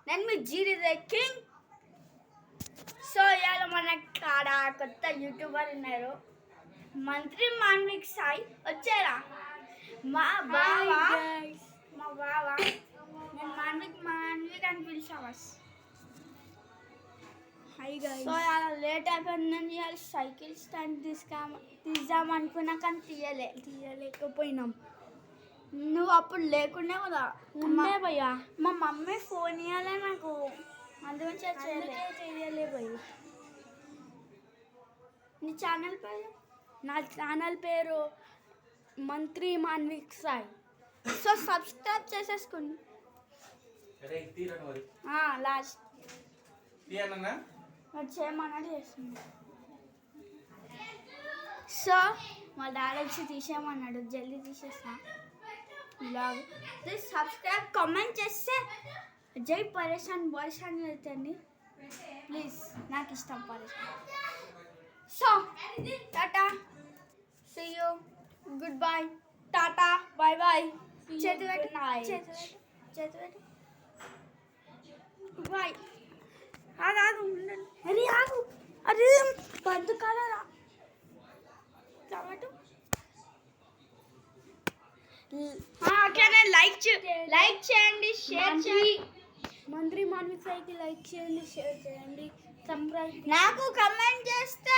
నేను మీ జీడి the king. So ఇవాళ మన కాడ కొత్త యూట్యూబర్ ఉన్నారు, మంత్రి మాన్విక్ సాయి. వచ్చారా మా బావా? నేను మాన్విక్ అని పిలిచావా? సో ఇవాళ లేట్ అయిపోయిందని ఇవాళ సైకిల్ స్టాండ్ తీద్దాం అనుకున్నా, కానీ తీయలేకపోయినాం. నువ్వు అప్పుడు లేకుండా కదా భయ్యా, మా మమ్మీ ఫోన్ ఇవ్వాలి నాకు, అందుగురించి చేయలే భయ్య. నీ ఛానల్ పేరు? నా ఛానల్ పేరు మంత్రి మాన్విక్ సాయి. సో సబ్స్క్రైబ్ చేసేసుకోండి. లాస్ట్ చేయమన్నాడు చేస్తుంది. సో మా డాడీ వచ్చి తీసేయమన్నాడు, జల్దీ తీసేస్తా బ్లాగ్. ప్లీజ్ సబ్స్క్రైబ్, కామెంట్ చేస్తే జై పరేషాన్ బాయ్స్ అని వెళ్తండి ప్లీజ్. నాకు ఇష్టం పరేషాన్. So tata, see you, goodbye, tata, bye bye. చేతి పెట్టు బాయ్. ఆగు అరే ఆగు, అరే బంద్ కాలరా టమాటో. అట్లనే లైక్ చేయండి, షేర్ చేయండి. మంత్రి మాన్విక్ సాయికి లైక్ చేయండి, షేర్ చేయండి. నాకు కమెంట్ చేస్తే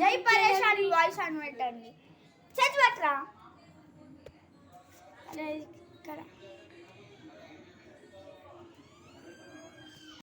జై పరేషాన్ వాయిస్ అని పెట్టండి. చదివట్రా అరే ఇక్కడ